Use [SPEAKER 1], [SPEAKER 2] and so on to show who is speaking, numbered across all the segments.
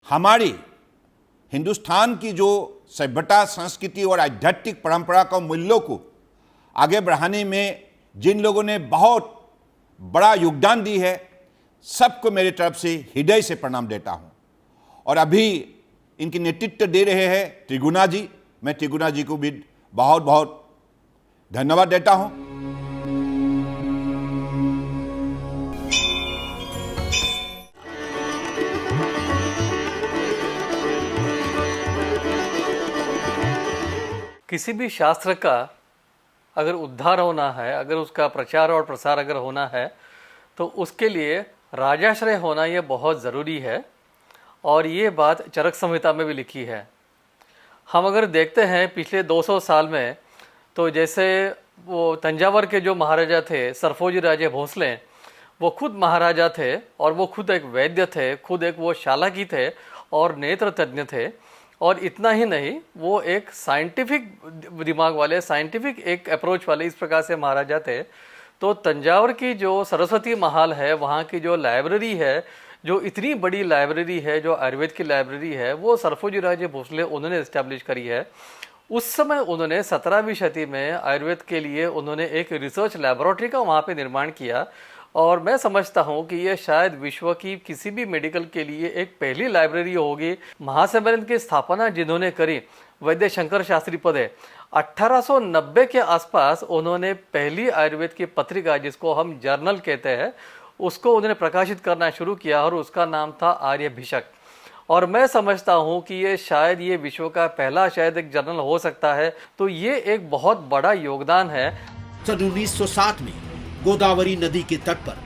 [SPEAKER 1] हमारी हिंदुस्तान की जो सभ्यता, संस्कृति और आध्यात्मिक परंपरा का मूल्यों को आगे बढ़ाने में जिन लोगों ने बहुत बड़ा योगदान दी है, सबको मेरी तरफ से हृदय से प्रणाम देता हूं। और अभी इनकी नेतृत्व दे रहे हैं त्रिगुणा जी। मैं त्रिगुणा जी को भी बहुत बहुत धन्यवाद देता हूं।
[SPEAKER 2] किसी भी शास्त्र का अगर उद्धार होना है, अगर उसका प्रचार और प्रसार अगर होना है, तो उसके लिए राजाश्रय होना ये बहुत ज़रूरी है। और ये बात चरक संहिता में भी लिखी है। हम अगर देखते हैं पिछले 200 साल में, तो जैसे वो तंजावर के जो महाराजा थे सरफोजी राजे भोसले, वो खुद महाराजा थे और वो खुद एक वैद्य थे, खुद एक वो शालाकी थे और नेत्र तज्ञ थे। और इतना ही नहीं, वो एक साइंटिफिक दिमाग वाले, साइंटिफिक एक अप्रोच वाले इस प्रकार से महाराजा थे। तो तंजावर की जो सरस्वती महल है, वहाँ की जो लाइब्रेरी है, जो इतनी बड़ी लाइब्रेरी है, जो आयुर्वेद की लाइब्रेरी है, वो सरफोजी राजे भोसले उन्होंने इस्टेब्लिश करी है। उस समय उन्होंने 17वीं शती में आयुर्वेद के लिए उन्होंने एक रिसर्च लैबोरेटरी का वहाँ पे निर्माण किया। और मैं समझता हूँ कि ये शायद विश्व की किसी भी मेडिकल के लिए एक पहली लाइब्रेरी होगी। महासम्मेलन की स्थापना जिन्होंने करी, वैद्य शंकर शास्त्री पदे, 1890 के आसपास उन्होंने पहली आयुर्वेद की पत्रिका, जिसको हम जर्नल कहते हैं, उसको उन्होंने प्रकाशित करना शुरू किया और उसका नाम था आर्यभिषक। और मैं समझता हूँ कि ये शायद ये विश्व का पहला शायद एक जर्नल हो सकता है। तो ये एक बहुत बड़ा योगदान है।
[SPEAKER 3] सन 1960 में गोदावरी नदी के तट पर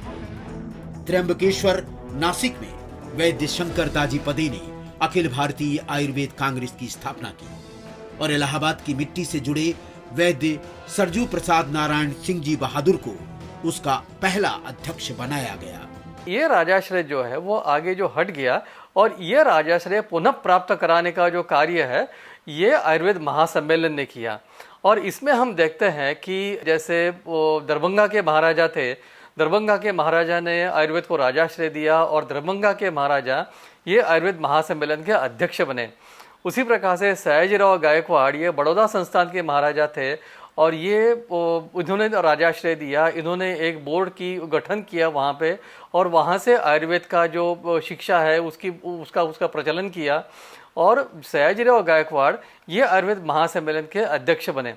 [SPEAKER 3] त्र्यंबकेश्वर, नासिक में वैद्य शंकर दाजी पदे ने अखिल भारतीय आयुर्वेद कांग्रेस की स्थापना की और इलाहाबाद की मिट्टी से जुड़े वैद्य सरजू प्रसाद नारायण सिंह जी बहादुर को उसका पहला अध्यक्ष बनाया गया।
[SPEAKER 2] ये राजाश्रय जो है वो आगे जो हट गया, और ये राजाश्रय पुनः प्राप्त कराने का जो कार्य है, ये आयुर्वेद महासम्मेलन ने किया। और इसमें हम देखते हैं कि जैसे वो दरभंगा के महाराजा थे, दरभंगा के महाराजा ने आयुर्वेद को राजाश्रय दिया और दरभंगा के महाराजा ये आयुर्वेद महासम्मेलन के अध्यक्ष बने। उसी प्रकार से सयाजीराव गायकवाड़ ये बड़ौदा संस्थान के महाराजा थे और ये इन्होंने राजाश्रय दिया। इन्होंने एक बोर्ड की गठन किया वहाँ पे, और वहाँ से आयुर्वेद का जो शिक्षा है उसका प्रचलन किया। और सयाजीराव गायकवाड़ ये आयुर्वेद महासम्मेलन के अध्यक्ष बने।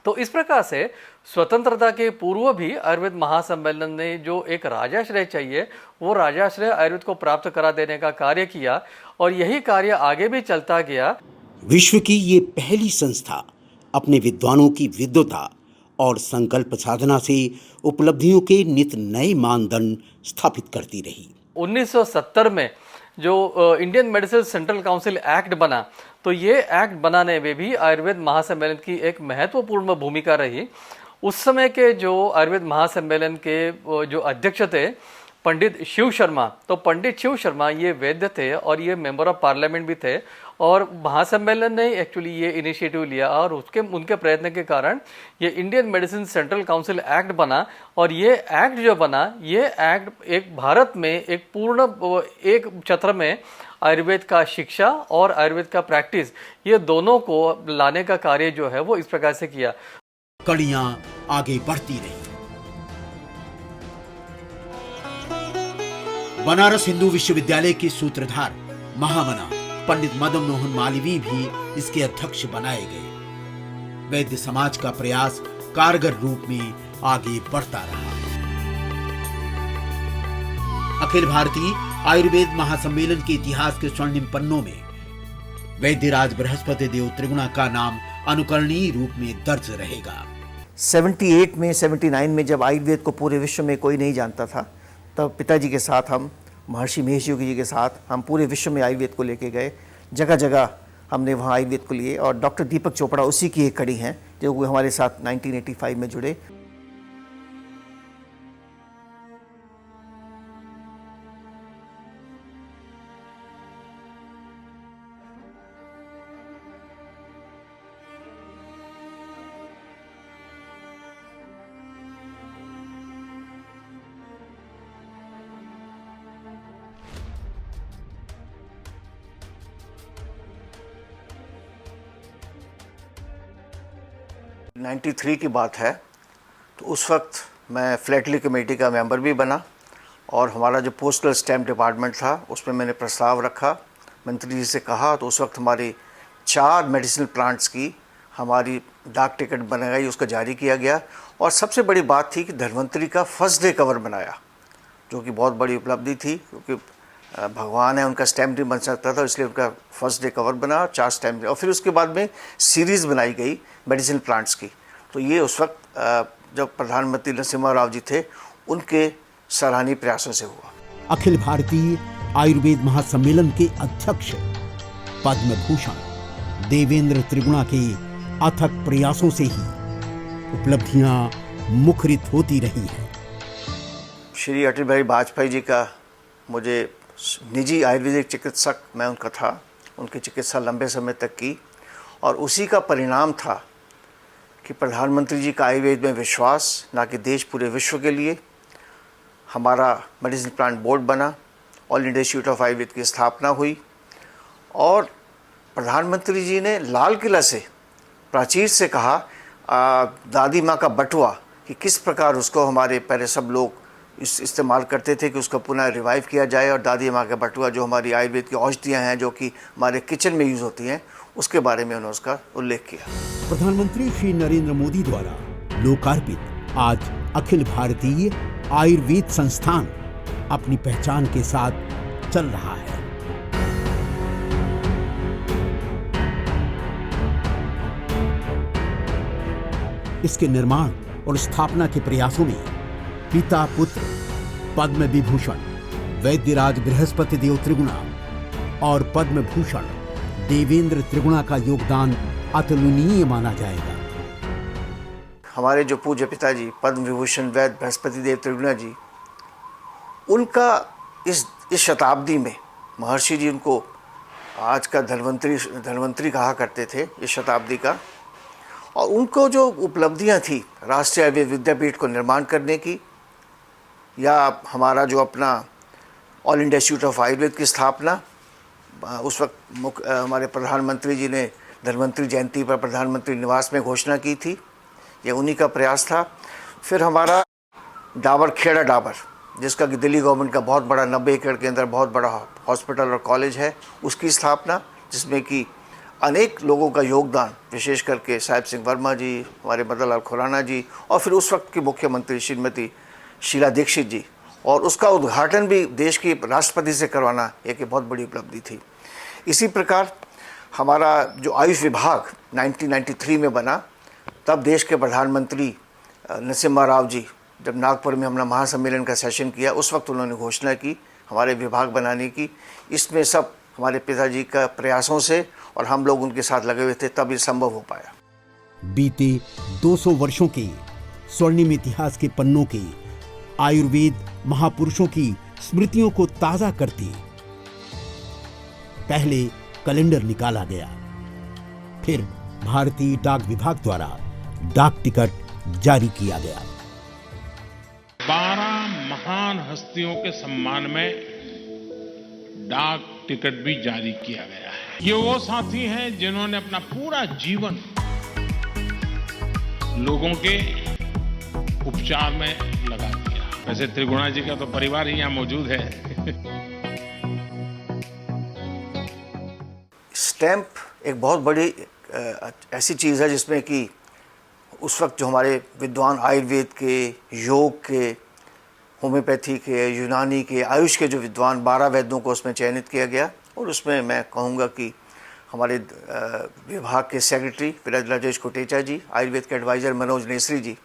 [SPEAKER 2] तो इस प्रकार से स्वतंत्रता के पूर्व भी आयुर्वेद महासम्मेलन ने जो एक राजाश्रय चाहिए, वो राजाश्रय आयुर्वेद को प्राप्त करा देने का कार्य किया, और यही कार्य आगे भी चलता गया।
[SPEAKER 3] विश्व की ये पहली संस्था अपने विद्वानों की विद्वता और संकल्प साधना से उपलब्धियों के नित नए मानदंड स्थापित करती रही।
[SPEAKER 2] 1970 में जो Indian medicine central council act बना, तो ये एक्ट बनाने में भी आयुर्वेद महासम्मेलन की एक महत्वपूर्ण भूमिका रही। उस समय के जो आयुर्वेद महासम्मेलन के जो अध्यक्ष थे पंडित शिव शर्मा, तो पंडित शिव शर्मा ये वैद्य थे और ये मेंबर ऑफ पार्लियामेंट भी थे। और महासम्मेलन ने एक्चुअली ये इनिशिएटिव लिया और उनके प्रयत्न के कारण ये Indian medicine central council act बना। और ये एक्ट जो बना, ये एक्ट एक भारत में एक पूर्ण एक छत्र में आयुर्वेद का शिक्षा और आयुर्वेद का प्रैक्टिस, ये दोनों को लाने का कार्य जो है वो इस प्रकार से किया।
[SPEAKER 3] कड़ियां आगे बढ़ती रही। बनारस हिंदू विश्वविद्यालय के सूत्रधार महामना पंडित मदन मोहन मालवीय भी इसके अध्यक्ष बनाए गए। वैद्य समाज का प्रयास कारगर रूप में आगे बढ़ता रहा। अखिल भारतीय आयुर्वेद महासम्मेलन के इतिहास के स्वर्णिम पन्नों में वैद्यराज बृहस्पति देव त्रिगुणा का नाम अनुकरणीय रूप में दर्ज रहेगा।
[SPEAKER 4] 78 में 79 में जब आयुर्वेद को पूरे विश्व में कोई नहीं जानता था, तब पिताजी के साथ हम, महर्षि महेश योगी जी के साथ हम पूरे विश्व में आयुर्वेद को लेके गए। जगह जगह हमने वहाँ आयुर्वेद को लिए, और डॉक्टर दीपक चोपड़ा उसी की एक कड़ी हैं जो हमारे साथ 1985 में जुड़े। 93 की बात है, तो उस वक्त मैं फ्लैटली कमेटी का मेंबर भी बना और हमारा जो पोस्टल स्टैम्प डिपार्टमेंट था उसमें मैंने प्रस्ताव रखा, मंत्री जी से कहा, तो उस वक्त हमारी 4 मेडिसिनल प्लांट्स की हमारी डाक टिकट बनाई गई, उसका जारी किया गया। और सबसे बड़ी बात थी कि धन्वंतरी का फर्स्ट डे कवर बनाया, जो कि बहुत बड़ी उपलब्धि थी, क्योंकि भगवान है, उनका स्टैम्प नहीं बन सकता था, इसलिए उनका फर्स्ट डे कवर बना, 4 स्टैम्प। और फिर उसके बाद में सीरीज़ बनाई गई मेडिसिनल प्लांट्स की। तो ये उस वक्त जब प्रधानमंत्री नरसिम्हा राव जी थे उनके सराहनीय प्रयासों से हुआ।
[SPEAKER 3] अखिल भारतीय आयुर्वेद महासम्मेलन के अध्यक्ष पद्म भूषण देवेंद्र त्रिगुणा के अथक प्रयासों से ही उपलब्धियां मुखरित होती रही हैं।
[SPEAKER 4] श्री अटल बिहारी वाजपेयी जी का मुझे निजी आयुर्वेदिक चिकित्सक मैं उनका था, उनकी चिकित्सा लंबे समय तक की, और उसी का परिणाम था कि प्रधानमंत्री जी का आयुर्वेद में विश्वास, ना कि देश पूरे विश्व के लिए। हमारा मेडिसिन प्लांट बोर्ड बना, all India institute of Ayurveda की स्थापना हुई, और प्रधानमंत्री जी ने लाल किला से प्राचीर से कहा दादी माँ का बटुआ, कि किस प्रकार उसको हमारे पहले सब लोग इस्तेमाल करते थे कि उसको पुनः रिवाइव किया जाए, और दादी माँ का बटुआ जो हमारी आयुर्वेद की औषधियाँ हैं जो कि हमारे किचन में यूज़ होती हैं, उसके बारे में उन्होंने उसका उल्लेख किया।
[SPEAKER 3] प्रधानमंत्री श्री नरेंद्र मोदी द्वारा लोकार्पित आज अखिल भारतीय आयुर्वेद संस्थान अपनी पहचान के साथ चल रहा है। इसके निर्माण और स्थापना के प्रयासों में पिता पुत्र पद्म विभूषण वैद्यराज बृहस्पति देव त्रिगुणा और पद्म भूषण देवेंद्र त्रिगुणा का योगदान अतुलनीय माना जाएगा।
[SPEAKER 4] हमारे जो पूज्य पिताजी पद्म विभूषण वैद्य बृहस्पति देव त्रिगुणा जी, उनका इस शताब्दी में महर्षि जी उनको आज का धन्वंतरी कहा करते थे, इस शताब्दी का। और उनको जो उपलब्धियां थी राष्ट्रीय आयुर्वेद विद्यापीठ को निर्माण करने की, या हमारा जो अपना all India institute of Ayurveda की स्थापना, उस वक्त हमारे प्रधानमंत्री जी ने धन्वंतरी जयंती पर प्रधानमंत्री निवास में घोषणा की थी, ये उन्हीं का प्रयास था। फिर हमारा डाबर खेड़ा डाबर, जिसका कि दिल्ली गवर्नमेंट का बहुत बड़ा 90 एकड़ के अंदर बहुत बड़ा हॉस्पिटल और कॉलेज है, उसकी स्थापना, जिसमें कि अनेक लोगों का योगदान, विशेष करके साहिब सिंह वर्मा जी, हमारे मदन लाल खुराना जी, और फिर उस वक्त की मुख्यमंत्री श्रीमती शीला दीक्षित जी, और उसका उद्घाटन भी देश की राष्ट्रपति से करवाना एक बहुत बड़ी उपलब्धि थी। इसी प्रकार हमारा जो आयुष विभाग 1993 में बना, तब देश के प्रधानमंत्री नरसिम्हा राव जी जब नागपुर में हमने महासम्मेलन का सेशन किया, उस वक्त उन्होंने घोषणा की हमारे विभाग बनाने की। इसमें सब हमारे पिताजी का प्रयासों से और हम लोग उनके साथ लगे हुए थे, तब ये संभव हो पाया।
[SPEAKER 3] बीते 200 वर्षों के स्वर्णिम इतिहास के पन्नों के आयुर्वेद महापुरुषों की स्मृतियों को ताजा करते पहले कैलेंडर निकाला गया, फिर भारतीय डाक विभाग द्वारा डाक टिकट जारी किया गया।
[SPEAKER 5] 12 महान हस्तियों के सम्मान में डाक टिकट भी जारी किया गया है। ये वो साथी हैं जिन्होंने अपना पूरा जीवन लोगों के उपचार में लगा दिया। वैसे त्रिगुणा जी का तो परिवार ही यहाँ मौजूद है।
[SPEAKER 4] स्टैम्प एक बहुत बड़ी ऐसी चीज़ है जिसमें कि उस वक्त जो हमारे विद्वान आयुर्वेद के, योग के, होम्योपैथी के, यूनानी के, आयुष के जो विद्वान 12 वैद्यों को उसमें चयनित किया गया। और उसमें मैं कहूँगा कि हमारे विभाग के सेक्रेटरी राजेश कोटेचा जी, आयुर्वेद के एडवाइज़र मनोज नेसरी जी,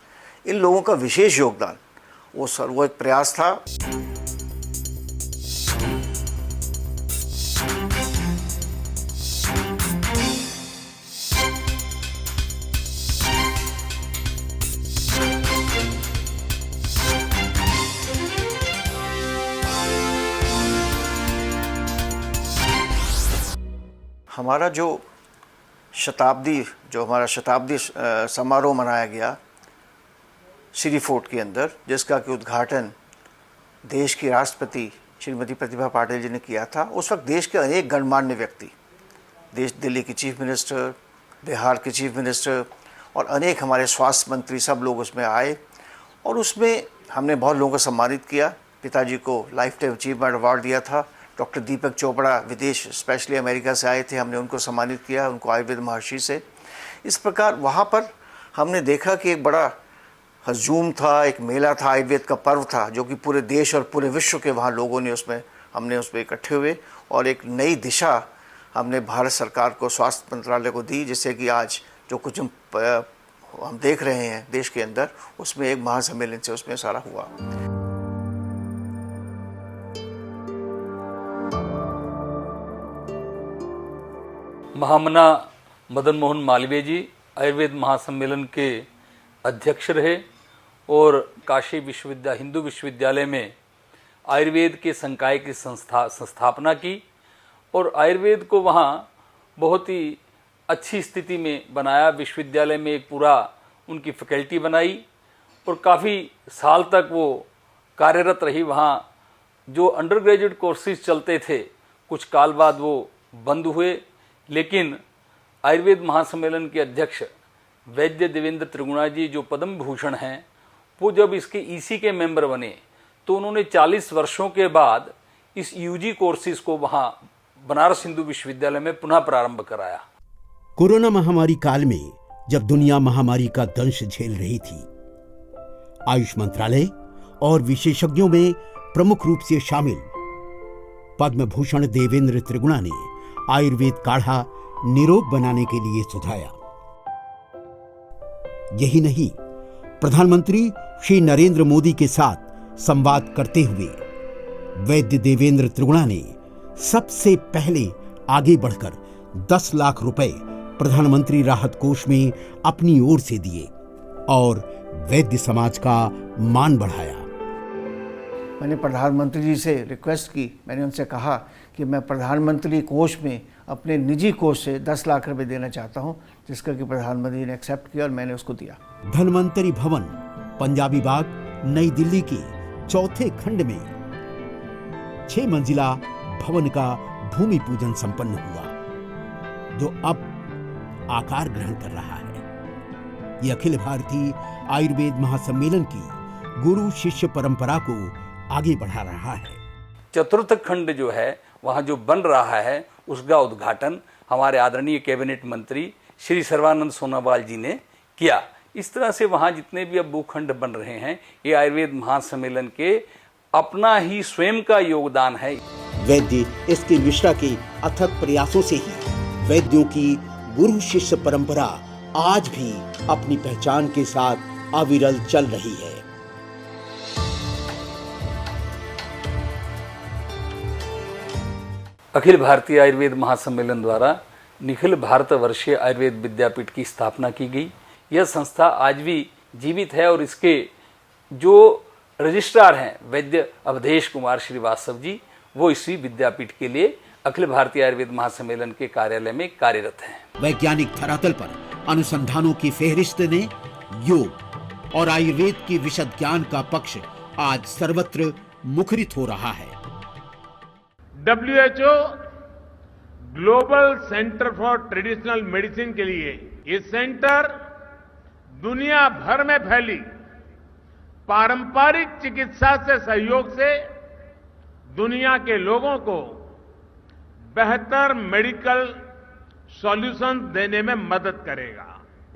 [SPEAKER 4] इन लोगों का विशेष योगदान, वो एक प्रयास था। हमारा जो हमारा शताब्दी समारोह मनाया गया श्री फोर्ट के अंदर, जिसका कि उद्घाटन देश की राष्ट्रपति श्रीमती प्रतिभा पाटिल जी ने किया था। उस वक्त देश के अनेक गणमान्य व्यक्ति, दिल्ली के चीफ मिनिस्टर, बिहार के चीफ मिनिस्टर और अनेक हमारे स्वास्थ्य मंत्री सब लोग उसमें आए और उसमें हमने बहुत लोगों को सम्मानित किया। पिताजी को लाइफ टाइम अचीवमेंट अवार्ड दिया था। डॉक्टर दीपक चोपड़ा विदेश स्पेशली अमेरिका से आए थे, हमने उनको सम्मानित किया, उनको आयुर्वेद महर्षि से। इस प्रकार वहाँ पर हमने देखा कि एक बड़ा हजूम था, एक मेला था, आयुर्वेद का पर्व था, जो कि पूरे देश और पूरे विश्व के वहाँ लोगों ने हमने उसमें इकट्ठे हुए और एक नई दिशा हमने भारत सरकार को, स्वास्थ्य मंत्रालय को दी, जिससे कि आज जो कुछ हम देख रहे हैं देश के अंदर, उसमें एक महासम्मेलन से उसमें सारा हुआ।
[SPEAKER 2] महामना मदन मोहन मालवीय जी आयुर्वेद महासम्मेलन के अध्यक्ष रहे और काशी विश्वविद्यालय हिंदू विश्वविद्यालय में आयुर्वेद के संकाय की संस्थापना की और आयुर्वेद को वहाँ बहुत ही अच्छी स्थिति में बनाया। विश्वविद्यालय में एक पूरा उनकी फैकल्टी बनाई और काफ़ी साल तक वो कार्यरत रही। वहाँ जो अंडर ग्रेजुएट कोर्सेज चलते थे कुछ काल बाद वो बंद हुए, लेकिन आयुर्वेद महासम्मेलन के अध्यक्ष वैद्य देवेंद्र त्रिगुणा जी जो पद्म भूषण हैं, वो जब इसके ईसी के मेंबर बने तो उन्होंने 40 वर्षों के बाद इस यूजी कोर्सेज को वहाँ बनारस हिंदू विश्वविद्यालय में पुनः प्रारंभ कराया।
[SPEAKER 3] कोरोना महामारी काल में जब दुनिया महामारी का दंश झेल रही थी, आयुष मंत्रालय और विशेषज्ञों में प्रमुख रूप से शामिल पद्म भूषण देवेंद्र त्रिगुणा ने आयुर्वेद काढ़ा निरोग बनाने के लिए सुझाया। यही नहीं, प्रधानमंत्री श्री नरेंद्र मोदी के साथ संवाद करते हुए वैद्य देवेंद्र त्रिगुणा ने सबसे पहले आगे बढ़कर 10 लाख रुपए प्रधानमंत्री राहत कोष में अपनी ओर से दिए और वैद्य समाज का मान बढ़ाया।
[SPEAKER 4] मैंने प्रधानमंत्री जी से रिक्वेस्ट की, मैंने उनसे कहा कि मैं प्रधानमंत्री कोष में अपने निजी कोष से 10 लाख रुपए देना चाहता हूं, जिसका कि प्रधानमंत्री ने एक्सेप्ट किया और मैंने उसको दिया।
[SPEAKER 3] धन्वंतरी भवन पंजाबी बाग नई दिल्ली के चौथे खंड में 6 मंजिला भवन का भूमि पूजन संपन्न हुआ, जो अब आकार ग्रहण कर रहा है। यह अखिल भारतीय आयुर्वेद महासम्मेलन की गुरु शिष्य परंपरा को आगे बढ़ा रहा है।
[SPEAKER 2] चतुर्थ खंड जो है वहाँ जो बन रहा है उसका उद्घाटन हमारे आदरणीय कैबिनेट मंत्री श्री सर्बानंद सोनोवाल जी ने किया। इस तरह से वहाँ जितने भी अब भूखंड बन रहे हैं, ये आयुर्वेद महासम्मेलन के अपना ही स्वयं का योगदान है।
[SPEAKER 3] वैद्य एसके मिश्रा के अथक प्रयासों से ही वैद्यों की गुरु शिष्य परंपरा आज भी अपनी पहचान के साथ अविरल चल रही है।
[SPEAKER 2] अखिल भारतीय आयुर्वेद महासम्मेलन द्वारा निखिल भारतवर्षीय आयुर्वेद विद्यापीठ की स्थापना की गई। यह संस्था आज भी जीवित है और इसके जो रजिस्ट्रार हैं वैद्य अवधेश कुमार श्रीवास्तव जी, वो इसी विद्यापीठ के लिए अखिल भारतीय आयुर्वेद महासम्मेलन के कार्यालय में कार्यरत हैं।
[SPEAKER 3] वैज्ञानिक धरातल पर अनुसंधानों की फेहरिस्त ने योग और आयुर्वेद की विशद ज्ञान का पक्ष आज सर्वत्र मुखरित हो रहा है।
[SPEAKER 5] WHO global centre for traditional medicine के लिए ये सेंटर दुनिया भर में फैली पारंपरिक चिकित्सा से सहयोग से दुनिया के लोगों को बेहतर मेडिकल सॉल्यूशन देने में मदद करेगा।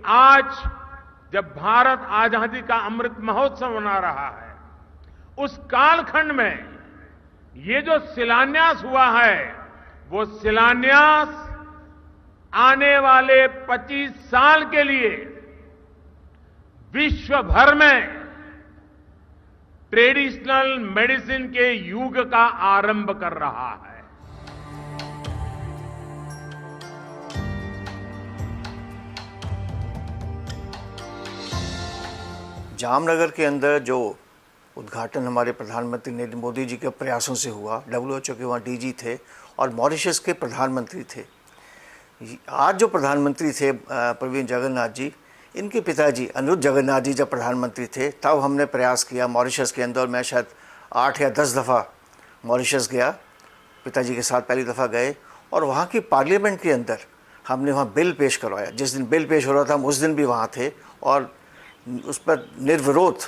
[SPEAKER 5] आज जब भारत आजादी का अमृत महोत्सव मना रहा है, उस कालखंड में ये जो शिलान्यास हुआ है, वो शिलान्यास आने वाले 25 साल के लिए विश्व भर में ट्रेडिशनल मेडिसिन के युग का आरंभ कर रहा है।
[SPEAKER 4] जामनगर के अंदर जो उद्घाटन हमारे प्रधानमंत्री नरेंद्र मोदी जी के प्रयासों से हुआ, WHO के वहाँ DG थे और मॉरिशस के प्रधानमंत्री थे। आज जो प्रधानमंत्री थे प्रवीण जगन्नाथ जी, इनके पिताजी अनिरुद्ध जगन्नाथ जी जब प्रधानमंत्री थे तब हमने प्रयास किया मॉरिशस के अंदर। मैं शायद 8 या 10 दफ़ा मॉरिशस गया, पिताजी के साथ पहली दफ़ा गए और वहाँ की पार्लियामेंट के अंदर हमने वहाँ बिल पेश करवाया। जिस दिन बिल पेश हो रहा था हम उस दिन भी वहाँ थे और उस पर निर्विरोध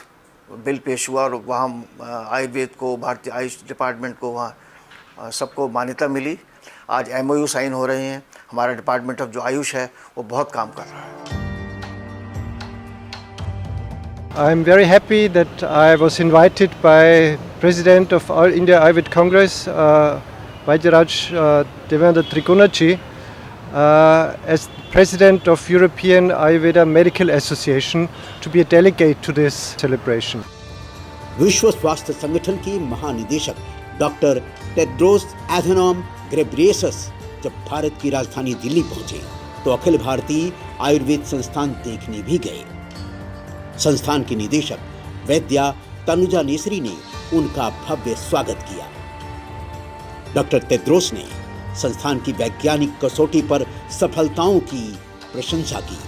[SPEAKER 4] बिल पेश हुआ और वहाँ आयुर्वेद को, भारतीय आयुष डिपार्टमेंट को वहाँ सबको मान्यता मिली। आज MOU साइन हो रहे हैं। हमारा डिपार्टमेंट ऑफ जो आयुष है वो बहुत काम कर रहा है।
[SPEAKER 6] I am very happy that I was invited by President of India Ayurved Congress, Vaidyanatha Devendra Trigunaji, as President of European Ayurveda Medical Association to be a delegate to this celebration.
[SPEAKER 3] विश्व स्वास्थ्य संगठन के महानिदेशक doctor Tedros एधनॉम Ghebreyesus जब भारत की राजधानी दिल्ली पहुंचे तो अखिल भारतीय आयुर्वेद संस्थान देखने भी गए। संस्थान की निदेशक वैद्या तनुजा नेसरी ने उनका भव्य स्वागत किया। डॉक्टर टेड्रोस ने संस्थान की वैज्ञानिक कसौटी पर सफलताओं की प्रशंसा की।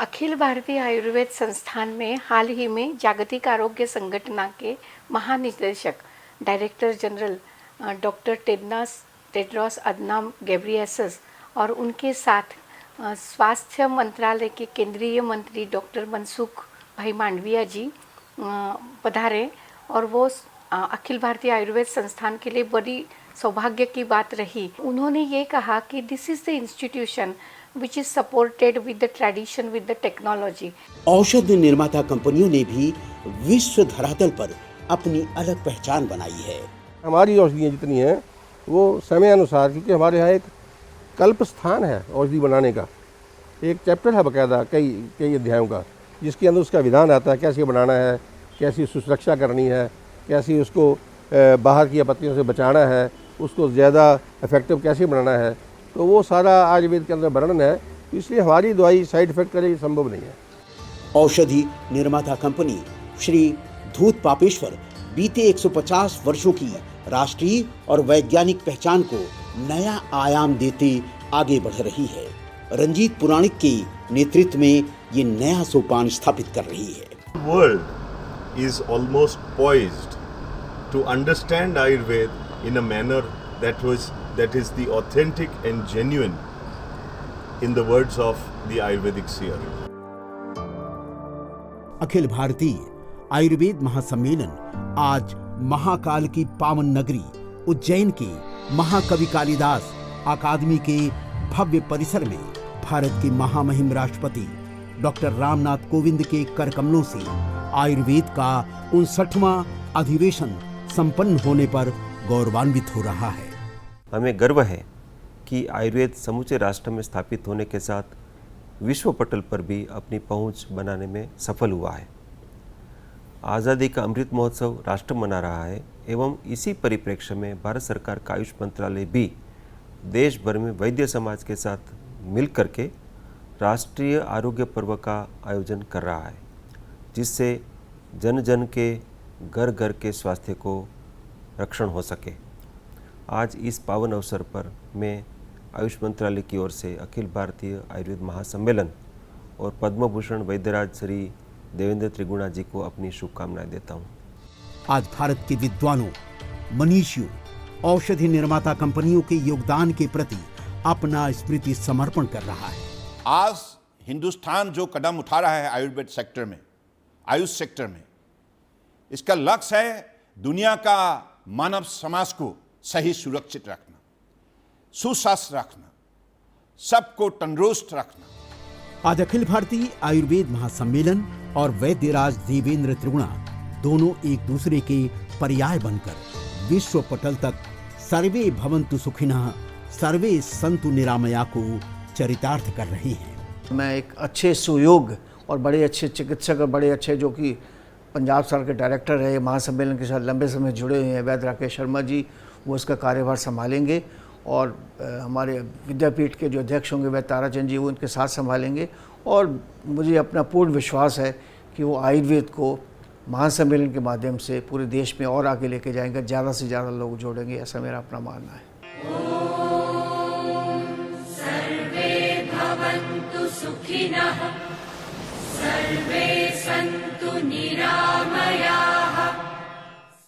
[SPEAKER 7] अखिल भारतीय आयुर्वेद संस्थान में हाल ही में जागतिक आरोग्य संगठन के महानिदेशक director general doctor Tedros Adhanom Ghebreyesus और उनके साथ स्वास्थ्य मंत्रालय के केंद्रीय मंत्री डॉक्टर मनसुख भाई मांडविया जी पधारे और वो अखिल भारतीय आयुर्वेद संस्थान के लिए बड़ी सौभाग्य की बात रही। उन्होंने ये कहा कि this is the institution which is supported with the tradition, with the technology.
[SPEAKER 3] औषध निर्माता कंपनियों ने भी विश्व धरातल पर अपनी अलग पहचान बनाई है।
[SPEAKER 8] हमारी औषधियाँ जितनी हैं वो समय अनुसार, क्योंकि हमारे यहाँ एक कल्प स्थान है औषधि बनाने का, एक चैप्टर है बाकायदा कई अध्यायों का, जिसके अंदर उसका विधान आता है कैसे बनाना है, कैसी सुरक्षा करनी है, कैसी उसको बाहर की आपत्तियों से बचाना है, उसको ज़्यादा इफेक्टिव कैसे बनाना है, तो वो सारा आयुर्वेद के अंदर वर्णन है। इसलिए हमारी दवाई साइड इफेक्ट करे संभव नहीं है।
[SPEAKER 3] औषधि निर्माता कंपनी श्री धूत पापेश्वर बीते 150 वर्षों की राष्ट्रीय और वैज्ञानिक पहचान को नया आयाम देते आगे बढ़ रही है। रंजीत पुराणिक के नेतृत्व में ये नया सोपान स्थापित कर रही है।
[SPEAKER 9] World is almost poised to understand Ayurveda in a manner that is the authentic and genuine, in the words of the Ayurvedic seer.
[SPEAKER 3] Akhil Bharatiya Ayurveda महासम्मेलन आज महाकाल की पावन नगरी उज्जैन के महाकवि कालिदास अकादमी के भव्य परिसर में भारत के महामहिम राष्ट्रपति डॉक्टर रामनाथ कोविंद के करकमलों से आयुर्वेद का 59वां अधिवेशन संपन्न होने पर गौरवान्वित हो रहा है।
[SPEAKER 10] हमें गर्व है कि आयुर्वेद समूचे राष्ट्र में स्थापित होने के साथ विश्व पटल पर भी अपनी पहुंच बनाने में सफल हुआ है। आज़ादी का अमृत महोत्सव राष्ट्र मना रहा है एवं इसी परिप्रेक्ष्य में भारत सरकार का आयुष मंत्रालय भी देश भर में वैद्य समाज के साथ मिल करके राष्ट्रीय आरोग्य पर्व का आयोजन कर रहा है, जिससे जन जन के घर घर के स्वास्थ्य को रक्षण हो सके। आज इस पावन अवसर पर मैं आयुष मंत्रालय की ओर से अखिल भारतीय आयुर्वेद महासम्मेलन और पद्म भूषण वैद्यराज श्री देवेंद्र त्रिगुणा जी को अपनी शुभकामनाएं देता हूँ।
[SPEAKER 3] आज भारत के विद्वानों, मनीषियों, औषधि निर्माता कंपनियों के योगदान के प्रति अपना स्मृति समर्पण कर रहा है।
[SPEAKER 1] आज हिंदुस्तान जो कदम उठा रहा है आयुर्वेद सेक्टर में, आयुष सेक्टर में, इसका लक्ष्य है दुनिया का मानव समाज को सही सुरक्षित रखना, सुस्वस्थ रखना, सबको तंदुरुस्त रखना।
[SPEAKER 3] आज अखिल भारतीय आयुर्वेद महासम्मेलन और वैद्यराज देवेंद्र त्रिगुणा दोनों एक दूसरे के पर्याय बनकर विश्व पटल तक सर्वे भवन्तु सुखिनः सर्वे सन्तु निरामया को चरितार्थ कर रहे हैं।
[SPEAKER 4] मैं एक अच्छे सुयोग और बड़े अच्छे चिकित्सक और बड़े अच्छे जो कि पंजाब सरकार के डायरेक्टर रहे, महासम्मेलन के साथ लंबे समय जुड़े हुए हैं, वैद्य राकेश शर्मा जी, वो इसका कार्यभार संभालेंगे और हमारे विद्यापीठ के जो अध्यक्ष होंगे वैद्य ताराचंद जी, वो उनके साथ संभालेंगे। और मुझे अपना पूर्ण विश्वास है कि वो आयुर्वेद को महासम्मेलन के माध्यम से पूरे देश में और आगे लेके जाएंगे, ज़्यादा से ज़्यादा लोग जोड़ेंगे, ऐसा मेरा अपना मानना है।
[SPEAKER 11] सर्वे भवन्तु सुखिनः।